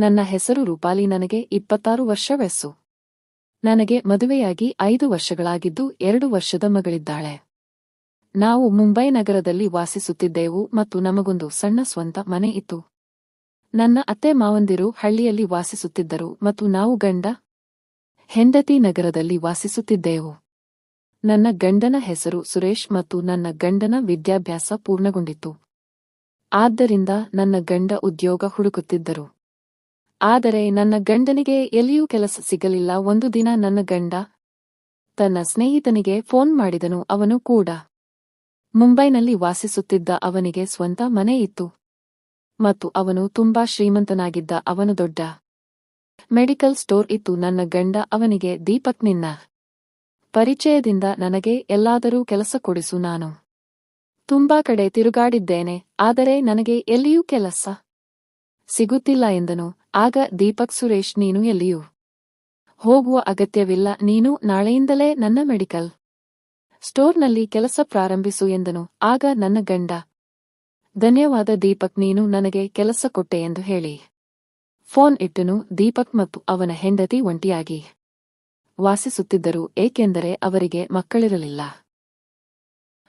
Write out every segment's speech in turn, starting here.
ನನ್ನ ಹೆಸರು ರೂಪಾಲಿ. ನನಗೆ 26 ವರ್ಷ ವಯಸ್ಸು. ನನಗೆ ಮದುವೆಯಾಗಿ 5 ವರ್ಷಗಳಾಗಿದ್ದು 2 ವರ್ಷದ ಮಗಳಿದ್ದಾಳೆ. ನಾವು ಮುಂಬೈ ನಗರದಲ್ಲಿ ವಾಸಿಸುತ್ತಿದ್ದೆವು ಮತ್ತು ನಮಗೊಂದು ಸಣ್ಣ ಸ್ವಂತ ಮನೆ ಇತ್ತು. ನನ್ನ ಅತ್ತೆ ಮಾವಂದಿರು ಹಳ್ಳಿಯಲ್ಲಿ ವಾಸಿಸುತ್ತಿದ್ದರು ಮತ್ತು ನಾವು ಗಂಡ ಹೆಂಡತಿ ನಗರದಲ್ಲಿ ವಾಸಿಸುತ್ತಿದ್ದೆವು. ನನ್ನ ಗಂಡನ ಹೆಸರು ಸುರೇಶ್ ಮತ್ತು ನನ್ನ ಗಂಡನ ವಿದ್ಯಾಭ್ಯಾಸ ಪೂರ್ಣಗೊಂಡಿತ್ತು. ಆದ್ದರಿಂದ ನನ್ನ ಗಂಡ ಉದ್ಯೋಗ ಹುಡುಕುತ್ತಿದ್ದರು. ಆದರೆ ನನ್ನ ಗಂಡನಿಗೆ ಎಲ್ಲಿಯೂ ಕೆಲಸ ಸಿಗಲಿಲ್ಲ. ಒಂದು ದಿನ ನನ್ನ ಗಂಡ ತನ್ನ ಸ್ನೇಹಿತನಿಗೆ ಫೋನ್ ಮಾಡಿದನು. ಅವನು ಕೂಡ ಮುಂಬೈನಲ್ಲಿ ವಾಸಿಸುತ್ತಿದ್ದ. ಅವನಿಗೆ ಸ್ವಂತ ಮನೆ ಇತ್ತು ಮತ್ತು ಅವನು ತುಂಬಾ ಶ್ರೀಮಂತನಾಗಿದ್ದ. ಅವನು ದೊಡ್ಡ ಮೆಡಿಕಲ್ ಸ್ಟೋರ್ ಇತ್ತು. ನನ್ನ ಗಂಡ ಅವನಿಗೆ, ದೀಪಕ್, ನಿನ್ನ ಪರಿಚಯದಿಂದ ನನಗೆ ಎಲ್ಲಾದರೂ ಕೆಲಸ ಕೊಡಿಸು. ನಾನು ತುಂಬಾ ಕಡೆ ತಿರುಗಾಡಿದ್ದೇನೆ, ಆದರೆ ನನಗೆ ಎಲ್ಲಿಯೂ ಕೆಲಸ ಸಿಗುತ್ತಿಲ್ಲ ಎಂದನು. ಆಗ ದೀಪಕ್, ಸುರೇಶ್, ನೀನು ಎಲ್ಲಿಯೂ ಹೋಗುವ ಅಗತ್ಯವಿಲ್ಲ. ನೀನು ನಾಳೆಯಿಂದಲೇ ನನ್ನ ಮೆಡಿಕಲ್ ಸ್ಟೋರ್ನಲ್ಲಿ ಕೆಲಸ ಪ್ರಾರಂಭಿಸು ಎಂದನು. ಆಗ ನನ್ನ ಗಂಡ, ಧನ್ಯವಾದ ದೀಪಕ್, ನೀನು ನನಗೆ ಕೆಲಸ ಕೊಟ್ಟೆ ಎಂದು ಹೇಳಿ ಫೋನ್ ಇಟ್ಟನು. ದೀಪಕ್ ಮತ್ತು ಅವನ ಹೆಂಡತಿ ಒಂಟಿಯಾಗಿ ವಾಸಿಸುತ್ತಿದ್ದರು, ಏಕೆಂದರೆ ಅವರಿಗೆ ಮಕ್ಕಳಿರಲಿಲ್ಲ.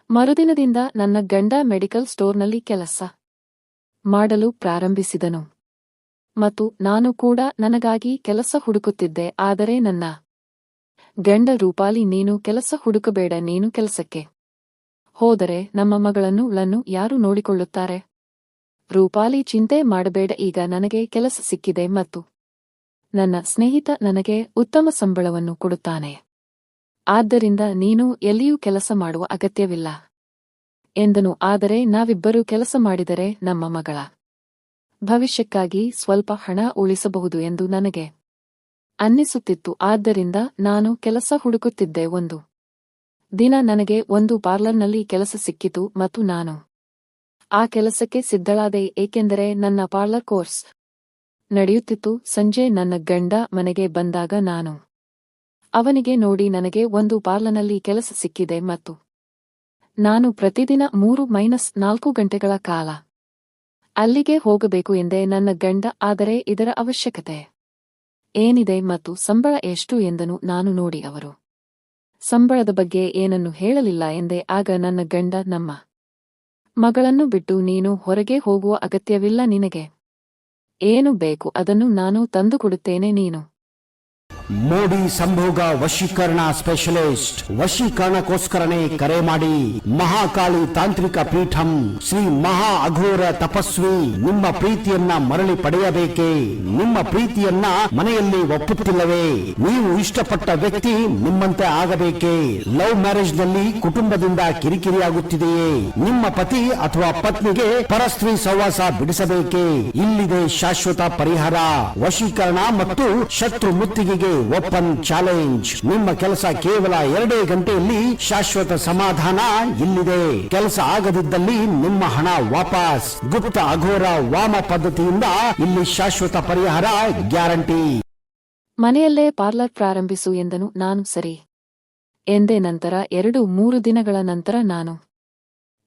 ಮರುದಿನದಿಂದ ನನ್ನ ಗಂಡ ಮೆಡಿಕಲ್ ಸ್ಟೋರ್ನಲ್ಲಿ ಕೆಲಸ ಮಾಡಲು ಪ್ರಾರಂಭಿಸಿದನು ಮತ್ತು ನಾನು ಕೂಡ ನನಗಾಗಿ ಕೆಲಸ ಹುಡುಕುತ್ತಿದ್ದೆ. ಆದರೆ ನನ್ನ ಗಂಡ, ರೂಪಾಲಿ, ನೀನು ಕೆಲಸ ಹುಡುಕಬೇಡ. ನೀನು ಕೆಲಸಕ್ಕೆ ಹೋದರೆ ನಮ್ಮ ಮಗಳನ್ನು ಯಾರು ನೋಡಿಕೊಳ್ಳುತ್ತಾರೆ? ರೂಪಾಲಿ, ಚಿಂತೆ ಮಾಡಬೇಡ. ಈಗ ನನಗೆ ಕೆಲಸ ಸಿಕ್ಕಿದೆ ಮತ್ತು ನನ್ನ ಸ್ನೇಹಿತ ನನಗೆ ಉತ್ತಮ ಸಂಬಳವನ್ನು ಕೊಡುತ್ತಾನೆ. ಆದ್ದರಿಂದ ನೀನು ಎಲ್ಲಿಯೂ ಕೆಲಸ ಮಾಡುವ ಅಗತ್ಯವಿಲ್ಲ ಎಂದನು. ಆದರೆ ನಾವಿಬ್ಬರೂ ಕೆಲಸ ಮಾಡಿದರೆ ನಮ್ಮ ಮಗಳ ಭವಿಷ್ಯಕ್ಕಾಗಿ ಸ್ವಲ್ಪ ಹಣ ಉಳಿಸಬಹುದು ಎಂದು ನನಗೆ ಅನ್ನಿಸುತ್ತಿತ್ತು. ಆದ್ದರಿಂದ ನಾನು ಕೆಲಸ ಹುಡುಕುತ್ತಿದ್ದೆ. ಒಂದು ದಿನ ನನಗೆ ಒಂದು ಪಾರ್ಲರ್ನಲ್ಲಿ ಕೆಲಸ ಸಿಕ್ಕಿತು ಮತ್ತು ನಾನು ಆ ಕೆಲಸಕ್ಕೆ ಸಿದ್ಧಳಾದೆ, ಏಕೆಂದರೆ ನನ್ನ ಪಾರ್ಲರ್ ಕೋರ್ಸ್ ನಡೆಯುತ್ತಿತ್ತು. ಸಂಜೆ ನನ್ನ ಗಂಡ ಮನೆಗೆ ಬಂದಾಗ ನಾನು ಅವನಿಗೆ, ನೋಡಿ, ನನಗೆ ಒಂದು ಪಾರ್ಲರ್ನಲ್ಲಿ ಕೆಲಸ ಸಿಕ್ಕಿದೆ ಮತ್ತು ನಾನು ಪ್ರತಿದಿನ 3-4 ಗಂಟೆಗಳ ಕಾಲ ಅಲ್ಲಿಗೆ ಹೋಗಬೇಕು ಎಂದೆ. ನನ್ನ ಗಂಡ, ಆದರೆ ಇದರ ಅವಶ್ಯಕತೆ ಏನಿದೆ ಮತ್ತು ಸಂಬಳ ಎಷ್ಟು ಎಂದನು. ನಾನು ನೋಡಿ ಅವರು ಸಂಬಳದ ಬಗ್ಗೆ ಏನನ್ನು ಹೇಳಲಿಲ್ಲ ಎಂದೆ. ಆಗ ನನ್ನ ಗಂಡ, ನಮ್ಮ ಮಗಳನ್ನು ಬಿಟ್ಟು ನೀನು ಹೊರಗೆ ಹೋಗುವ ಅಗತ್ಯವಿಲ್ಲ. ನಿನಗೆ ಏನು ಬೇಕು ಅದನ್ನು ನಾನು ತಂದುಕೊಡುತ್ತೇನೆ. ನೀನು ಮೋಡಿ ಸಂಭೋಗ ವಶೀಕರಣ ಸ್ಪೆಷಲಿಸ್ಟ್. ವಶೀಕರಣಕ್ಕೋಸ್ಕರನೇ ಕರೆ ಮಾಡಿ. ಮಹಾಕಾಳಿ ತಾಂತ್ರಿಕ ಪೀಠಂ ಶ್ರೀ ಮಹಾ ಅಘೋರ ತಪಸ್ವಿ. ನಿಮ್ಮ ಪ್ರೀತಿಯನ್ನ ಮರಳಿ ಪಡೆಯಬೇಕೇ? ನಿಮ್ಮ ಪ್ರೀತಿಯನ್ನ ಮನೆಯಲ್ಲಿ ಒಪ್ಪುತ್ತಿಲ್ಲವೇ? ನೀವು ಇಷ್ಟಪಟ್ಟ ವ್ಯಕ್ತಿ ನಿಮ್ಮಂತೆ ಆಗಬೇಕೇ? ಲವ್ ಮ್ಯಾರೇಜ್ ನಲ್ಲಿ ಕುಟುಂಬದಿಂದ ಕಿರಿಕಿರಿಯಾಗುತ್ತಿದೆಯೇ? ನಿಮ್ಮ ಪತಿ ಅಥವಾ ಪತ್ನಿಗೆ ಪರಸ್ತ್ರೀ ಸಹವಾಸ ಬಿಡಿಸಬೇಕೇ? ಇಲ್ಲಿದೆ ಶಾಶ್ವತ ಪರಿಹಾರ. ವಶೀಕರಣ ಮತ್ತು ಶತ್ರು ಮುತ್ತಿಗೆಗೆ ಓಪನ್ ಚಾಲೆಂಜ್. ನಿಮ್ಮ ಕೆಲಸ ಕೇವಲ 2 ಗಂಟೆಯಲ್ಲಿ ಶಾಶ್ವತ ಸಮಾಧಾನ ಇಲ್ಲಿದೆ. ಕೆಲಸ ಆಗದಿದ್ದಲ್ಲಿ ನಿಮ್ಮ ಹಣ ವಾಪಸ್. ಗುಪ್ತ ಅಘೋರ ವಾಮ ಪದ್ಧತಿಯಿಂದ ಇಲ್ಲಿ ಶಾಶ್ವತ ಪರಿಹಾರ ಗ್ಯಾರಂಟಿ. ಮನೆಯಲ್ಲೇ ಪಾರ್ಲರ್ ಪ್ರಾರಂಭಿಸು ಎಂದನು. ನಾನು ಸರಿ ಎಂದೆ. ನಂತರ 2-3 ದಿನಗಳ ನಂತರ ನಾನು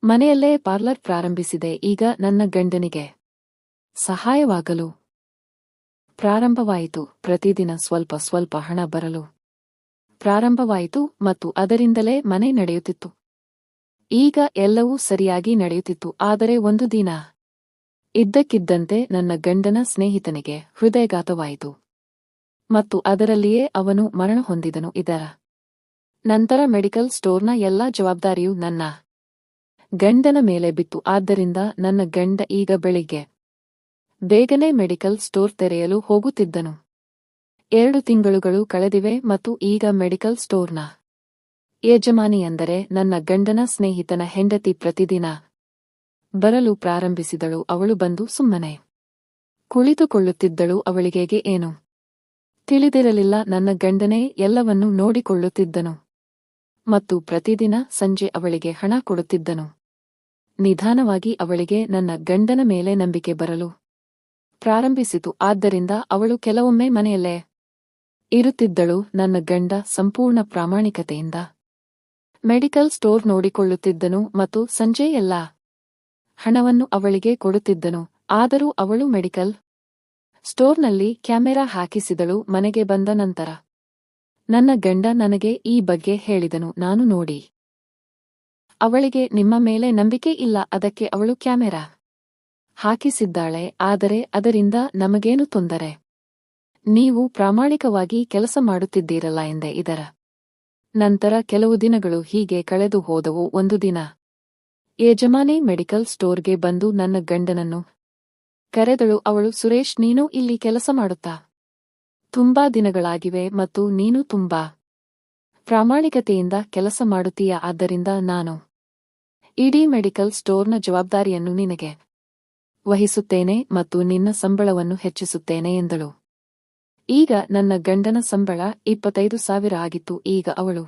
ಮನೆಯಲ್ಲೇ ಪಾರ್ಲರ್ ಪ್ರಾರಂಭಿಸಿದೆ. ಈಗ ನನ್ನ ಗಂಡನಿಗೆ ಸಹಾಯವಾಗಲು ಪ್ರಾರಂಭವಾಯಿತು. ಪ್ರತಿದಿನ ಸ್ವಲ್ಪ ಸ್ವಲ್ಪ ಹಣ ಬರಲು ಪ್ರಾರಂಭವಾಯಿತು ಮತ್ತು ಅದರಿಂದಲೇ ಮನೆ ನಡೆಯುತ್ತಿತ್ತು. ಈಗ ಎಲ್ಲವೂ ಸರಿಯಾಗಿ ನಡೆಯುತ್ತಿತ್ತು. ಆದರೆ ಒಂದು ದಿನ ಇದ್ದಕ್ಕಿದ್ದಂತೆ ನನ್ನ ಗಂಡನ ಸ್ನೇಹಿತನಿಗೆ ಹೃದಯಘಾತವಾಯಿತು ಮತ್ತು ಅದರಲ್ಲಿಯೇ ಅವನು ಮರಣ ಹೊಂದಿದನು. ಇದರ ನಂತರ ಮೆಡಿಕಲ್ ಸ್ಟೋರ್ನ ಎಲ್ಲಾ ಜವಾಬ್ದಾರಿಯೂ ನನ್ನ ಗಂಡನ ಮೇಲೆ ಬಿತ್ತು. ಆದ್ದರಿಂದ ನನ್ನ ಗಂಡ ಈಗ ಬೆಳಿಗ್ಗೆ ಬೇಗನೆ ಮೆಡಿಕಲ್ ಸ್ಟೋರ್ ತೆರೆಯಲು ಹೋಗುತ್ತಿದ್ದನು. 2 ತಿಂಗಳುಗಳು ಕಳೆದಿವೆ ಮತ್ತು ಈಗ ಮೆಡಿಕಲ್ ಸ್ಟೋರ್ನ ಯಜಮಾನಿ, ಅಂದರೆ ನನ್ನ ಗಂಡನ ಸ್ನೇಹಿತನ ಹೆಂಡತಿ, ಪ್ರತಿದಿನ ಬರಲು ಪ್ರಾರಂಭಿಸಿದಳು. ಅವಳು ಬಂದು ಸುಮ್ಮನೆ ಕುಳಿತುಕೊಳ್ಳುತ್ತಿದ್ದಳು. ಅವಳಿಗೆ ಏನು ತಿಳಿದಿರಲಿಲ್ಲ. ನನ್ನ ಗಂಡನೇ ಎಲ್ಲವನ್ನೂ ನೋಡಿಕೊಳ್ಳುತ್ತಿದ್ದನು ಮತ್ತು ಪ್ರತಿದಿನ ಸಂಜೆ ಅವಳಿಗೆ ಹಣ ಕೊಡುತ್ತಿದ್ದನು. ನಿಧಾನವಾಗಿ ಅವಳಿಗೆ ನನ್ನ ಗಂಡನ ಮೇಲೆ ನಂಬಿಕೆ ಬರಲು ಪ್ರಾರಂಭಿಸಿತು. ಆದ್ದರಿಂದ ಅವಳು ಕೆಲವೊಮ್ಮೆ ಮನೆಯಲ್ಲೇ ಇರುತ್ತಿದ್ದಳು. ನನ್ನ ಗಂಡ ಸಂಪೂರ್ಣ ಪ್ರಾಮಾಣಿಕತೆಯಿಂದ ಮೆಡಿಕಲ್ ಸ್ಟೋರ್ ನೋಡಿಕೊಳ್ಳುತ್ತಿದ್ದನು ಮತ್ತು ಸಂಜೆ ಎಲ್ಲಾ ಹಣವನ್ನು ಅವಳಿಗೆ ಕೊಡುತ್ತಿದ್ದನು. ಆದರೂ ಅವಳು ಮೆಡಿಕಲ್ ಸ್ಟೋರ್ನಲ್ಲಿ ಕ್ಯಾಮೆರಾ ಹಾಕಿಸಿದಳು. ಮನೆಗೆ ಬಂದ ನಂತರ ನನ್ನ ಗಂಡ ನನಗೆ ಈ ಬಗ್ಗೆ ಹೇಳಿದನು. ನಾನು ನೋಡಿ ಅವಳಿಗೆ ನಿಮ್ಮ ಮೇಲೆ ನಂಬಿಕೆ ಇಲ್ಲ, ಅದಕ್ಕೆ ಅವಳು ಕ್ಯಾಮೆರಾ ಹಾಕಿಸಿದ್ದಾಳೆ. ಆದರೆ ಅದರಿಂದ ನಮಗೇನು ತೊಂದರೆ? ನೀವು ಪ್ರಾಮಾಣಿಕವಾಗಿ ಕೆಲಸ ಮಾಡುತ್ತಿದ್ದೀರಲ್ಲ ಎಂದೆ. ಇದರ ನಂತರ ಕೆಲವು ದಿನಗಳು ಹೀಗೆ ಕಳೆದು ಹೋದವು. ಒಂದು ದಿನ ಯಜಮಾನಿ ಮೆಡಿಕಲ್ ಸ್ಟೋರ್ಗೆ ಬಂದು ನನ್ನ ಗಂಡನನ್ನು ಕರೆದಳು. ಅವಳು, ಸುರೇಶ್, ನೀನು ಇಲ್ಲಿ ಕೆಲಸ ಮಾಡುತ್ತಾ ತುಂಬಾ ದಿನಗಳಾಗಿವೆ ಮತ್ತು ನೀನು ತುಂಬಾ ಪ್ರಾಮಾಣಿಕತೆಯಿಂದ ಕೆಲಸ ಮಾಡುತ್ತೀಯ. ಆದ್ದರಿಂದ ನಾನು ಇಡೀ ಮೆಡಿಕಲ್ ಸ್ಟೋರ್ನ ಜವಾಬ್ದಾರಿಯನ್ನು ನಿನಗೆ ವಹಿಸುತ್ತೇನೆ ಮತ್ತು ನಿನ್ನ ಸಂಬಳವನ್ನು ಹೆಚ್ಚಿಸುತ್ತೇನೆ ಎಂದಳು. ಈಗ ನನ್ನ ಗಂಡನ ಸಂಬಳ 25,000 ಆಗಿತ್ತು. ಈಗ ಅವಳು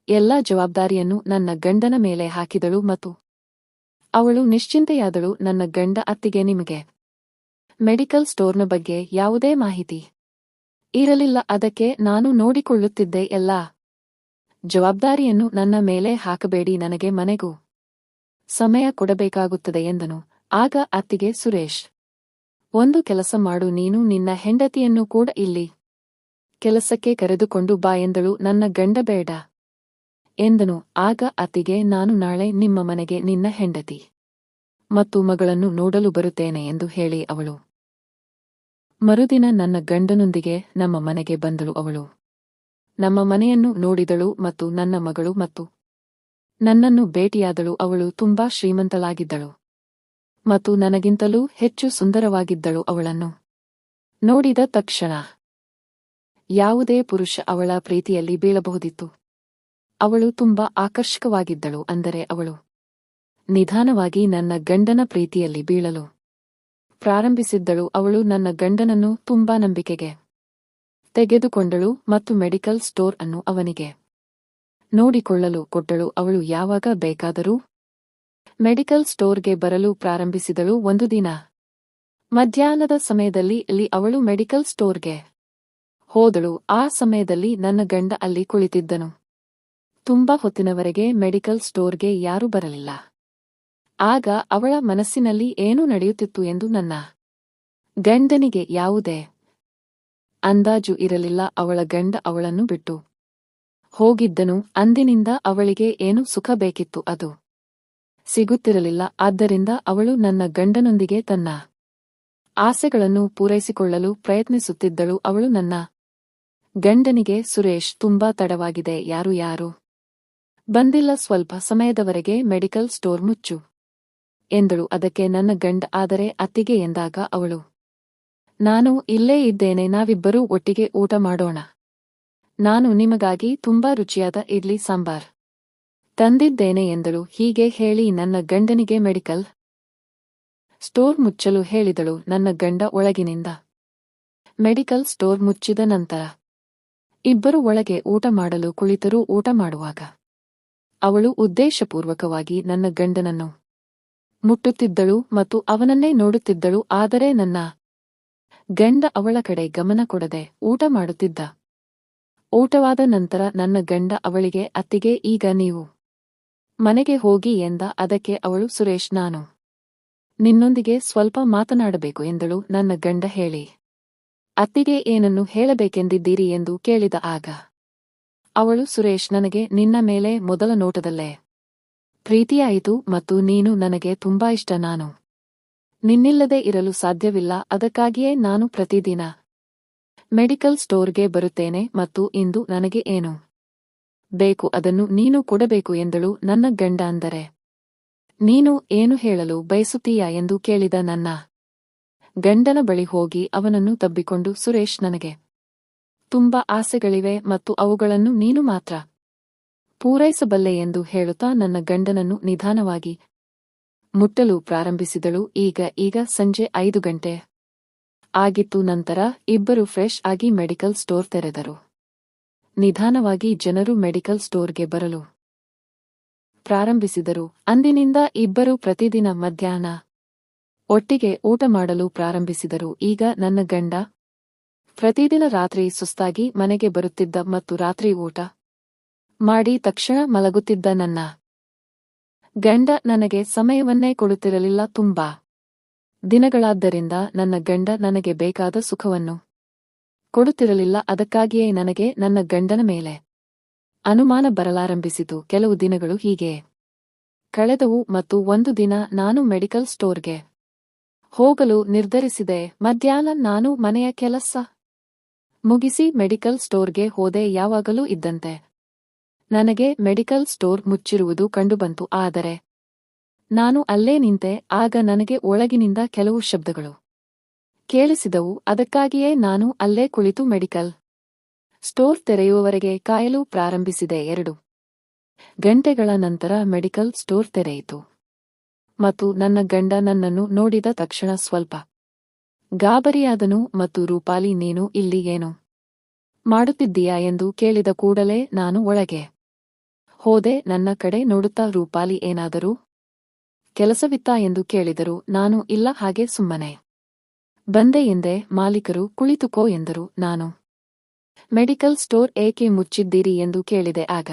ಎಲ್ಲಾ ಜವಾಬ್ದಾರಿಯನ್ನು ನನ್ನ ಗಂಡನ ಮೇಲೆ ಹಾಕಿದಳು ಮತ್ತು ಅವಳು ನಿಶ್ಚಿಂತೆಯಾದಳು. ನನ್ನ ಗಂಡ, ಅತ್ತಿಗೆ, ನಿಮಗೆ ಮೆಡಿಕಲ್ ಸ್ಟೋರ್ನ ಬಗ್ಗೆ ಯಾವುದೇ ಮಾಹಿತಿ ಇರಲಿಲ್ಲ, ಅದಕ್ಕೆ ನಾನು ನೋಡಿಕೊಳ್ಳುತ್ತಿದ್ದೆ. ಎಲ್ಲಾ ಜವಾಬ್ದಾರಿಯನ್ನು ನನ್ನ ಮೇಲೆ ಹಾಕಬೇಡಿ, ನನಗೆ ಮನೆಗೂ ಸಮಯ ಕೊಡಬೇಕಾಗುತ್ತದೆ ಎಂದನು. ಆಗ ಅತ್ತಿಗೆ, ಸುರೇಶ್, ಒಂದು ಕೆಲಸ ಮಾಡು, ನೀನು ನಿನ್ನ ಹೆಂಡತಿಯನ್ನು ಕೂಡ ಇಲ್ಲಿ ಕೆಲಸಕ್ಕೆ ಕರೆದುಕೊಂಡು ಬಾ ಎಂದಳು. ನನ್ನ ಗಂಡ ಬೇಡ ಎಂದನು. ಆಗ ಅತ್ತಿಗೆ, ನಾನು ನಾಳೆ ನಿಮ್ಮ ಮನೆಗೆ ನಿನ್ನ ಹೆಂಡತಿ ಮತ್ತು ಮಗಳನ್ನು ನೋಡಲು ಬರುತ್ತೇನೆ ಎಂದು ಹೇಳಿ ಅವಳು ಮರುದಿನ ನನ್ನ ಗಂಡನೊಂದಿಗೆ ನಮ್ಮ ಮನೆಗೆ ಬಂದಳು. ಅವಳು ನಮ್ಮ ಮನೆಯನ್ನು ನೋಡಿದಳು ಮತ್ತು ನನ್ನ ಮಗಳು ಮತ್ತು ನನ್ನನ್ನು ಭೇಟಿಯಾದಳು. ಅವಳು ತುಂಬಾ ಶ್ರೀಮಂತಳಾಗಿದ್ದಳು ಮತ್ತು ನನಗಿಂತಲೂ ಹೆಚ್ಚು ಸುಂದರವಾಗಿದ್ದಳು. ಅವಳನ್ನು ನೋಡಿದ ತಕ್ಷಣ ಯಾವುದೇ ಪುರುಷ ಅವಳ ಪ್ರೀತಿಯಲ್ಲಿ ಬೀಳಬಹುದಿತ್ತು. ಅವಳು ತುಂಬಾ ಆಕರ್ಷಕವಾಗಿದ್ದಳು. ಅಂದರೆ ಅವಳು ನಿಧಾನವಾಗಿ ನನ್ನ ಗಂಡನ ಪ್ರೀತಿಯಲ್ಲಿ ಬೀಳಲು ಪ್ರಾರಂಭಿಸಿದ್ದಳು. ಅವಳು ನನ್ನ ಗಂಡನನ್ನು ತುಂಬಾ ನಂಬಿಕೆಗೆ ತೆಗೆದುಕೊಂಡಳು ಮತ್ತು ಮೆಡಿಕಲ್ ಸ್ಟೋರ್ ಅನ್ನು ಅವನಿಗೆ ನೋಡಿಕೊಳ್ಳಲು ಕೊಟ್ಟಳು. ಅವಳು ಯಾವಾಗ ಬೇಕಾದರೂ ಮೆಡಿಕಲ್ ಸ್ಟೋರ್ಗೆ ಬರಲು ಪ್ರಾರಂಭಿಸಿದಳು. ಒಂದು ದಿನ ಮಧ್ಯಾಹ್ನದ ಸಮಯದಲ್ಲಿ ಅವಳು ಮೆಡಿಕಲ್ ಸ್ಟೋರ್ಗೆ ಹೋದಳು. ಆ ಸಮಯದಲ್ಲಿ ನನ್ನ ಗಂಡ ಅಲ್ಲಿ ಕುಳಿತಿದ್ದನು. ತುಂಬಾ ಹೊತ್ತಿನವರೆಗೆ ಮೆಡಿಕಲ್ ಸ್ಟೋರ್ಗೆ ಯಾರೂ ಬರಲಿಲ್ಲ. ಆಗ ಅವಳ ಮನಸ್ಸಿನಲ್ಲಿ ಏನು ನಡೆಯುತ್ತಿತ್ತು ಎಂದು ನನ್ನ ಗಂಡನಿಗೆ ಯಾವುದೇ ಅಂದಾಜು ಇರಲಿಲ್ಲ. ಅವಳ ಗಂಡ ಅವಳನ್ನು ಬಿಟ್ಟು ಹೋಗಿದ್ದನು. ಅಂದಿನಿಂದ ಅವಳಿಗೆ ಏನು ಸುಖ ಬೇಕಿತ್ತು ಅದು ಸಿಗುತ್ತಿರಲಿಲ್ಲ. ಆದ್ದರಿಂದ ಅವಳು ನನ್ನ ಗಂಡನೊಂದಿಗೆ ತನ್ನ ಆಸೆಗಳನ್ನು ಪೂರೈಸಿಕೊಳ್ಳಲು ಪ್ರಯತ್ನಿಸುತ್ತಿದ್ದಳು. ಅವಳು ನನ್ನ ಗಂಡನಿಗೆ, ಸುರೇಶ್, ತುಂಬಾ ತಡವಾಗಿದೆ, ಯಾರು ಬಂದಿಲ್ಲ, ಸ್ವಲ್ಪ ಸಮಯದವರೆಗೆ ಮೆಡಿಕಲ್ ಸ್ಟೋರ್ ಮುಚ್ಚು ಎಂದಳು. ಅದಕ್ಕೆ ನನ್ನ ಗಂಡ, ಆದರೆ ಅತ್ತಿಗೆ ಎಂದಾಗ ಅವಳು, ನಾನು ಇಲ್ಲೇ ಇದ್ದೇನೆ, ನಾವಿಬ್ಬರೂ ಒಟ್ಟಿಗೆ ಊಟ ಮಾಡೋಣ. ನಾನು ನಿಮಗಾಗಿ ತುಂಬಾ ರುಚಿಯಾದ ಇಡ್ಲಿ ಸಾಂಬಾರ್ ತಂದಿದ್ದೇನೆ ಎಂದಳು. ಹೀಗೆ ಹೇಳಿ ನನ್ನ ಗಂಡನಿಗೆ ಮೆಡಿಕಲ್ ಸ್ಟೋರ್ ಮುಚ್ಚಲು ಹೇಳಿದಳು. ನನ್ನ ಗಂಡ ಒಳಗಿನಿಂದ ಮೆಡಿಕಲ್ ಸ್ಟೋರ್ ಮುಚ್ಚಿದ ನಂತರ ಇಬ್ಬರು ಒಳಗೆ ಊಟ ಮಾಡಲು ಕುಳಿತರು. ಊಟ ಮಾಡುವಾಗ ಅವಳು ಉದ್ದೇಶಪೂರ್ವಕವಾಗಿ ನನ್ನ ಗಂಡನನ್ನು ಮುಟ್ಟುತ್ತಿದ್ದಳು ಮತ್ತು ಅವನನ್ನೇ ನೋಡುತ್ತಿದ್ದಳು. ಆದರೆ ನನ್ನ ಗಂಡ ಅವಳ ಕಡೆ ಗಮನ ಕೊಡದೆ ಊಟ ಮಾಡುತ್ತಿದ್ದ. ಊಟವಾದ ನಂತರ ನನ್ನ ಗಂಡ ಅವಳಿಗೆ, ಅತ್ತಿಗೆ, ಈಗ ನೀವು ಮನೆಗೆ ಹೋಗಿ ಎಂದ. ಅದಕ್ಕೆ ಅವಳು, ಸುರೇಶ್, ನಾನು ನಿನ್ನೊಂದಿಗೆ ಸ್ವಲ್ಪ ಮಾತನಾಡಬೇಕು ಎಂದಳು. ನನ್ನ ಗಂಡ, ಹೇಳಿ, ಅತ್ತಿಗೆ, ಏನನ್ನು ಹೇಳಬೇಕೆಂದಿದ್ದೀರಿ ಎಂದು ಕೇಳಿದ. ಆಗ ಅವಳು, ಸುರೇಶ್, ನನಗೆ ನಿನ್ನ ಮೇಲೆ ಮೊದಲ ನೋಟದಲ್ಲೇ ಪ್ರೀತಿಯಾಯಿತು ಮತ್ತು ನೀನು ನನಗೆ ತುಂಬಾ ಇಷ್ಟ. ನಾನು ನಿನ್ನಿಲ್ಲದೆ ಇರಲು ಸಾಧ್ಯವಿಲ್ಲ. ಅದಕ್ಕಾಗಿಯೇ ನಾನು ಪ್ರತಿದಿನ ಮೆಡಿಕಲ್ ಸ್ಟೋರ್ಗೆ ಬರುತ್ತೇನೆ ಮತ್ತು ಇಂದು ನನಗೆ ಏನು ಬೇಕು ಅದನ್ನು ನೀನು ಕೊಡಬೇಕು ಎಂದಳು. ನನ್ನ ಗಂಡ, ಅಂದರೆ ನೀನು ಏನು ಹೇಳಲು ಬಯಸುತ್ತೀಯಾ ಎಂದು ಕೇಳಿದ. ನನ್ನ ಗಂಡನ ಬಳಿ ಹೋಗಿ ಅವನನ್ನು ತಬ್ಬಿಕೊಂಡು, ಸುರೇಶ್, ನನಗೆ ತುಂಬಾ ಆಸೆಗಳಿವೆ ಮತ್ತು ಅವುಗಳನ್ನು ನೀನು ಮಾತ್ರ ಪೂರೈಸಬಲ್ಲೆ ಎಂದು ಹೇಳುತ್ತಾ ನನ್ನ ಗಂಡನನ್ನು ನಿಧಾನವಾಗಿ ಮುಟ್ಟಲು ಪ್ರಾರಂಭಿಸಿದಳು. ಈಗ ಸಂಜೆ 5 ಗಂಟೆ ಆಗಿತ್ತು. ನಂತರ ಇಬ್ಬರು ಫ್ರೆಶ್ ಆಗಿ ಮೆಡಿಕಲ್ ಸ್ಟೋರ್ ತೆರೆದರು. ನಿಧಾನವಾಗಿ ಜನರು ಮೆಡಿಕಲ್ ಸ್ಟೋರ್ಗೆ ಬರಲು ಪ್ರಾರಂಭಿಸಿದರು. ಅಂದಿನಿಂದ ಇಬ್ಬರು ಪ್ರತಿದಿನ ಮಧ್ಯಾಹ್ನ ಒಟ್ಟಿಗೆ ಊಟ ಮಾಡಲು ಪ್ರಾರಂಭಿಸಿದರು. ಈಗ ನನ್ನ ಗಂಡ ಪ್ರತಿದಿನ ರಾತ್ರಿ ಸುಸ್ತಾಗಿ ಮನೆಗೆ ಬರುತ್ತಿದ್ದ ಮತ್ತು ರಾತ್ರಿ ಊಟ ಮಾಡಿ ತಕ್ಷಣ ಮಲಗುತ್ತಿದ್ದ. ನನ್ನ ಗಂಡ ನನಗೆ ಸಮಯವನ್ನೇ ಕೊಡುತ್ತಿರಲಿಲ್ಲ. ತುಂಬಾ ದಿನಗಳಾದ್ದರಿಂದ ನನ್ನ ಗಂಡ ನನಗೆ ಬೇಕಾದ ಸುಖವನ್ನು ಕೊಡುತ್ತಿರಲಿಲ್ಲ. ಅದಕ್ಕಾಗಿಯೇ ನನಗೆ ನನ್ನ ಗಂಡನ ಮೇಲೆ ಅನುಮಾನ ಬರಲಾರಂಭಿಸಿತು. ಕೆಲವು ದಿನಗಳು ಹೀಗೆ ಕಳೆದವು ಮತ್ತು ಒಂದು ದಿನ ನಾನು ಮೆಡಿಕಲ್ ಸ್ಟೋರ್ಗೆ ಹೋಗಲು ನಿರ್ಧರಿಸಿದೆ. ಮಧ್ಯಾಹ್ನ ನಾನು ಮನೆಯ ಕೆಲಸ ಮುಗಿಸಿ ಮೆಡಿಕಲ್ ಸ್ಟೋರ್ಗೆ ಹೋದೆ. ಯಾವಾಗಲೂ ಇದ್ದಂತೆ ನನಗೆ ಮೆಡಿಕಲ್ ಸ್ಟೋರ್ ಮುಚ್ಚಿರುವುದು ಕಂಡುಬಂತು. ಆದರೆ ನಾನು ಅಲ್ಲೇ ನಿಂತೆ. ಆಗ ನನಗೆ ಒಳಗಿನಿಂದ ಕೆಲವು ಶಬ್ದಗಳು ಕೇಳಿಸಿದವು. ಅದಕ್ಕಾಗಿಯೇ ನಾನು ಅಲ್ಲೇ ಕುಳಿತು ಮೆಡಿಕಲ್ ಸ್ಟೋರ್ ತೆರೆಯುವವರೆಗೆ ಕಾಯಲು ಪ್ರಾರಂಭಿಸಿದೆ. 2 ಗಂಟೆಗಳ ನಂತರ ಮೆಡಿಕಲ್ ಸ್ಟೋರ್ ತೆರೆಯಿತು ಮತ್ತು ನನ್ನ ಗಂಡ ನನ್ನನ್ನು ನೋಡಿದ ತಕ್ಷಣ ಸ್ವಲ್ಪ ಗಾಬರಿಯಾದನು ಮತ್ತು ರೂಪಾಲಿ, ನೀನು ಇಲ್ಲಿ ಏನು ಮಾಡುತ್ತಿದ್ದೀಯಾ ಎಂದು ಕೇಳಿದ ಕೂಡಲೇ ನಾನು ಒಳಗೆ ಹೋದೆ. ನನ್ನ ಕಡೆ ನೋಡುತ್ತಾ, ರೂಪಾಲಿ, ಏನಾದರೂ ಕೆಲಸವಿತ್ತಾ ಎಂದು ಕೇಳಿದರು. ನಾನು ಇಲ್ಲ, ಹಾಗೆ ಸುಮ್ಮನೆ ಬಂದೆ ಎಂದೆ. ಮಾಲೀಕರು ಕುಳಿತುಕೋ ಎಂದರು. ನಾನು ಮೆಡಿಕಲ್ ಸ್ಟೋರ್ ಏಕೆ ಮುಚ್ಚಿದ್ದೀರಿ ಎಂದು ಕೇಳಿದೆ. ಆಗ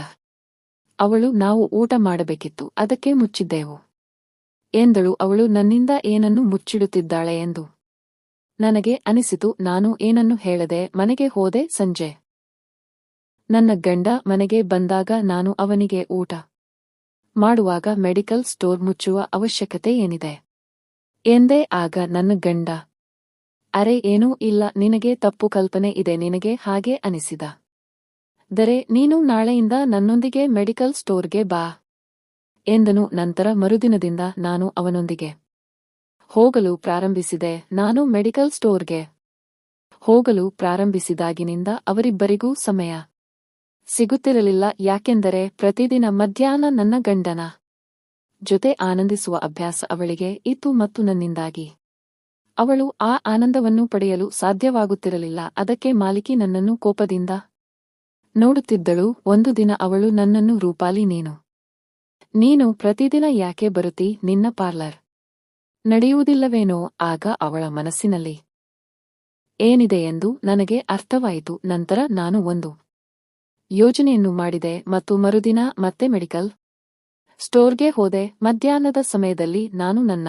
ಅವಳು, ನಾವು ಊಟ ಮಾಡಬೇಕಿತ್ತು, ಅದಕ್ಕೆ ಮುಚ್ಚಿದ್ದೆವು ಎಂದಳು. ಅವಳು ನನ್ನಿಂದ ಏನನ್ನು ಮುಚ್ಚಿಡುತ್ತಿದ್ದಾಳೆ ಎಂದು ನನಗೆ ಅನಿಸಿತು. ನಾನು ಏನನ್ನು ಹೇಳದೆ ಮನೆಗೆ ಹೋದೆ. ಸಂಜೆ ನನ್ನ ಗಂಡ ಮನೆಗೆ ಬಂದಾಗ ನಾನು ಅವನಿಗೆ ಊಟ ಮಾಡುವಾಗ ಮೆಡಿಕಲ್ ಸ್ಟೋರ್ ಮುಚ್ಚುವ ಅವಶ್ಯಕತೆ ಏನಿದೆ ಎಂದೆ. ಆಗ ನನ್ನ ಗಂಡ, ಅರೆ ಏನೂ ಇಲ್ಲ, ನಿನಗೆ ತಪ್ಪು ಕಲ್ಪನೆ ಇದೆ, ನಿನಗೆ ಹಾಗೆ ಅನಿಸಿದ ದರೆ ನೀನು ನಾಳೆಯಿಂದ ನನ್ನೊಂದಿಗೆ ಮೆಡಿಕಲ್ ಸ್ಟೋರ್ಗೆ ಬಾ ಎಂದನು. ನಂತರ ಮರುದಿನದಿಂದ ನಾನು ಅವನೊಂದಿಗೆ ಹೋಗಲು ಪ್ರಾರಂಭಿಸಿದೆ. ನಾನು ಮೆಡಿಕಲ್ ಸ್ಟೋರ್ಗೆ ಹೋಗಲು ಪ್ರಾರಂಭಿಸಿದಾಗಿನಿಂದ ಅವರಿಬ್ಬರಿಗೂ ಸಮಯ ಸಿಗುತ್ತಿರಲಿಲ್ಲ. ಯಾಕೆಂದರೆ ಪ್ರತಿದಿನ ಮಧ್ಯಾಹ್ನ ನನ್ನ ಗಂಡನ ಜೊತೆ ಆನಂದಿಸುವ ಅಭ್ಯಾಸ ಅವಳಿಗೆ ಇತ್ತು ಮತ್ತು ನನ್ನಿಂದಾಗಿ ಅವಳು ಆ ಆನಂದವನ್ನು ಪಡೆಯಲು ಸಾಧ್ಯವಾಗುತ್ತಿರಲಿಲ್ಲ. ಅದಕ್ಕೆ ಮಾಲಿಕಿ ನನ್ನನ್ನು ಕೋಪದಿಂದ ನೋಡುತ್ತಿದ್ದಳು. ಒಂದು ದಿನ ಅವಳು ನನ್ನನ್ನು, ರೂಪಾಲಿ, ನೀನು ಪ್ರತಿದಿನ ಯಾಕೆ ಬರುತ್ತೀ? ನಿನ್ನ ಪಾರ್ಲರ್ ನಡೆಯುವುದಿಲ್ಲವೇನೋ? ಆಗ ಅವಳ ಮನಸ್ಸಿನಲ್ಲಿ ಏನಿದೆ ಎಂದು ನನಗೆ ಅರ್ಥವಾಯಿತು. ನಂತರ ನಾನು ಒಂದು ಯೋಜನೆಯನ್ನು ಮಾಡಿದೆ ಮತ್ತು ಮರುದಿನ ಮತ್ತೆ ಮೆಡಿಕಲ್ ಸ್ಟೋರ್ಗೆ ಹೋದೆ. ಮಧ್ಯಾಹ್ನದ ಸಮಯದಲ್ಲಿ ನಾನು ನನ್ನ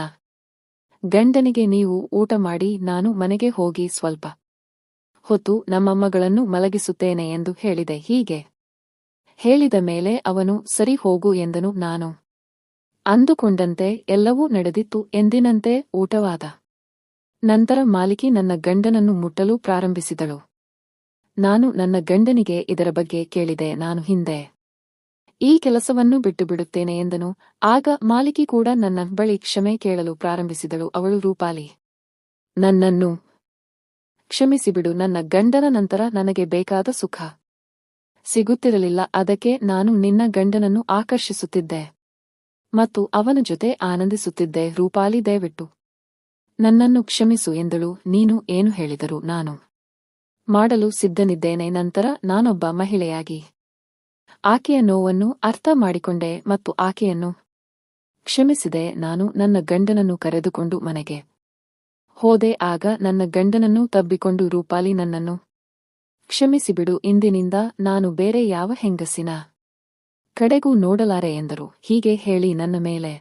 ಗಂಡನಿಗೆ, ನೀವು ಊಟ ಮಾಡಿ, ನಾನು ಮನೆಗೆ ಹೋಗಿ ಸ್ವಲ್ಪ ಹೊತ್ತು ನಮ್ಮಮ್ಮಗಳನ್ನು ಮಲಗಿಸುತ್ತೇನೆ ಎಂದು ಹೇಳಿದೆ. ಹೀಗೆ ಹೇಳಿದ ಮೇಲೆ ಅವನು ಸರಿ ಹೋಗು ಎಂದನು. ನಾನು ಅಂದುಕೊಂಡಂತೆ ಎಲ್ಲವೂ ನಡೆದಿತ್ತು. ಎಂದಿನಂತೆ ಊಟವಾದ ನಂತರ ಮಾಲಿಕಿ ನನ್ನ ಗಂಡನನ್ನು ಮುಟ್ಟಲು ಪ್ರಾರಂಭಿಸಿದಳು. ನಾನು ನನ್ನ ಗಂಡನಿಗೆ ಇದರ ಬಗ್ಗೆ ಕೇಳಿದೆ. ನಾನು ಹಿಂದೆ ಈ ಕೆಲಸವನ್ನು ಬಿಟ್ಟು ಬಿಡುತ್ತೇನೆ ಎಂದನು. ಆಗ ಮಾಲಿಕಿ ಕೂಡ ನನ್ನ ಬಳಿ ಕ್ಷಮೆ ಕೇಳಲು ಪ್ರಾರಂಭಿಸಿದಳು. ಅವಳು, ರೂಪಾಲಿ, ನನ್ನನ್ನು ಕ್ಷಮಿಸಿಬಿಡು. ನನ್ನ ಗಂಡನ ನಂತರ ನನಗೆ ಬೇಕಾದ ಸುಖ ಸಿಗುತ್ತಿರಲಿಲ್ಲ. ಅದಕ್ಕೆ ನಾನು ನಿನ್ನ ಗಂಡನನ್ನು ಆಕರ್ಷಿಸುತ್ತಿದ್ದೆ ಮತ್ತು ಅವನ ಜೊತೆ ಆನಂದಿಸುತ್ತಿದ್ದೆ. ರೂಪಾಲಿ, ದಯವಿಟ್ಟು ನನ್ನನ್ನು ಕ್ಷಮಿಸು ಎಂದಳು. ನೀನು ಏನು ಹೇಳಿದರೂ ನಾನು ಮಾಡಲು ಸಿದ್ಧನಿದ್ದೇನೆ. ನಂತರ ನಾನೊಬ್ಬ ಮಹಿಳೆಯಾಗಿ ಆಕೆಯ ನೋವನ್ನು ಅರ್ಥ ಮಾಡಿಕೊಂಡೆ ಮತ್ತು ಆಕೆಯನ್ನು ಕ್ಷಮಿಸಿದೆ. ನಾನು ನನ್ನ ಗಂಡನನ್ನು ಕರೆದುಕೊಂಡು ಮನೆಗೆ ಹೋದೆ. ಆಗ ನನ್ನ ಗಂಡನನ್ನು ತಬ್ಬಿಕೊಂಡು, ರೂಪಾಲಿ, ನನ್ನನ್ನು ಕ್ಷಮಿಸಿಬಿಡು, ಇಂದಿನಿಂದ ನಾನು ಬೇರೆ ಯಾವ ಹೆಂಗಸಿನ ಕಡೆಗೂ ನೋಡಲಾರೆ ಎಂದರು. ಹೀಗೆ ಹೇಳಿ ನನ್ನ ಮೇಲೆ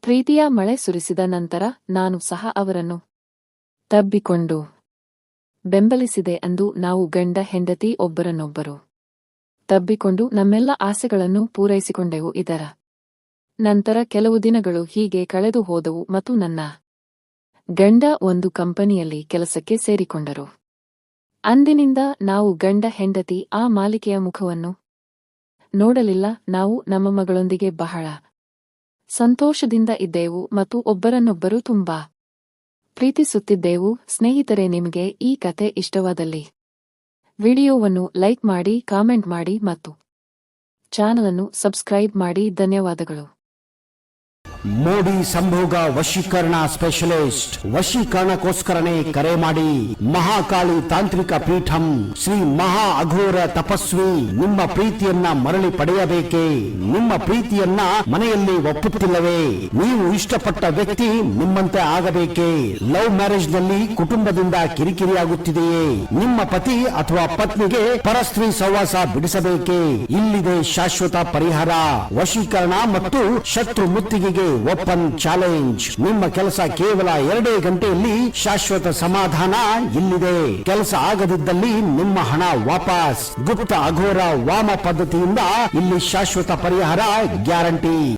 ಪ್ರೀತಿಯ ಮಳೆ ಸುರಿಸಿದ ನಂತರ ನಾನು ಸಹ ಅವರನ್ನು ತಬ್ಬಿಕೊಂಡು ಬೆಂಬಲಿಸಿದೆ. ಅಂದು ನಾವು ಗಂಡ ಹೆಂಡತಿ ಒಬ್ಬರನ್ನೊಬ್ಬರು ತಬ್ಬಿಕೊಂಡು ನಮ್ಮೆಲ್ಲ ಆಸೆಗಳನ್ನು ಪೂರೈಸಿಕೊಂಡೆವು. ಇದರ ನಂತರ ಕೆಲವು ದಿನಗಳು ಹೀಗೆ ಕಳೆದು ಹೋದವು ಮತ್ತು ನನ್ನ ಗಂಡ ಒಂದು ಕಂಪನಿಯಲ್ಲಿ ಕೆಲಸಕ್ಕೆ ಸೇರಿಕೊಂಡರು. ಅಂದಿನಿಂದ ನಾವು ಗಂಡ ಹೆಂಡತಿ ಆ ಮಾಲಿಕೆಯ ಮುಖವನ್ನು ನೋಡಲಿಲ್ಲ. ನಾವು ನಮ್ಮ ಮಗಳೊಂದಿಗೆ ಬಹಳ ಸಂತೋಷದಿಂದ ಇದ್ದೆವು ಮತ್ತು ಒಬ್ಬರನ್ನೊಬ್ಬರು ತುಂಬಾ ಪ್ರೀತಿಸುತ್ತಿದ್ದೆವು. ಸ್ನೇಹಿತರೆ, ನಿಮಗೆ ಈ ಕತೆ ಇಷ್ಟವಾದಲ್ಲಿ ವಿಡಿಯೋವನ್ನು ಲೈಕ್ ಮಾಡಿ, ಕಾಮೆಂಟ್ ಮಾಡಿ ಮತ್ತು ಚಾನಲನ್ನು ಸಬ್ಸ್ಕ್ರೈಬ್ ಮಾಡಿ. ಧನ್ಯವಾದಗಳು. ಮೋಡಿ ಸಂಭೋಗ ವಶೀಕರಣ ಸ್ಪೆಷಲಿಸ್ಟ್. ವಶೀಕರಣಕ್ಕೋಸ್ಕರನೇ ಕರೆ ಮಾಡಿ. ಮಹಾಕಾಳಿ ತಾಂತ್ರಿಕ ಪೀಠಂ ಶ್ರೀ ಮಹಾ ಅಘೋರ ತಪಸ್ವಿ ನಿಮ್ಮ ಪ್ರೀತಿಯನ್ನ ಮರಳಿ ಪಡೆಯಬೇಕೇ? ನಿಮ್ಮ ಪ್ರೀತಿಯನ್ನ ಮನೆಯಲ್ಲಿ ಒಪ್ಪುತ್ತಿಲ್ಲವೇ? ನೀವು ಇಷ್ಟಪಟ್ಟ ವ್ಯಕ್ತಿ ನಿಮ್ಮಂತೆ ಆಗಬೇಕೇ? ಲವ್ ಮ್ಯಾರೇಜ್ ನಲ್ಲಿ ಕುಟುಂಬದಿಂದ ಕಿರಿಕಿರಿಯಾಗುತ್ತಿದೆಯೇ? ನಿಮ್ಮ ಪತಿ ಅಥವಾ ಪತ್ನಿಗೆ ಪರಸ್ತ್ರೀ ಸಹವಾಸ ಬಿಡಿಸಬೇಕೇ? ಇಲ್ಲಿದೆ ಶಾಶ್ವತ ಪರಿಹಾರ. ವಶೀಕರಣ ಮತ್ತು ಶತ್ರು ಮುತ್ತಿಗೆಗೆ ಓಪನ್ ಚಾಲೆಂಜ್. ನಿಮ್ಮ ಕೆಲಸ ಕೇವಲ 2 ಗಂಟೆಯಲ್ಲಿ ಶಾಶ್ವತ ಸಮಾಧಾನ ಇಲ್ಲಿದೆ. ಕೆಲಸ ಆಗದಿದ್ದಲ್ಲಿ ನಿಮ್ಮ ಹಣ ವಾಪಸ್. ಗುಪ್ತ ಅಘೋರ ವಾಮ ಪದ್ಧತಿಯಿಂದ ಇಲ್ಲಿ ಶಾಶ್ವತ ಪರಿಹಾರ ಗ್ಯಾರಂಟಿ.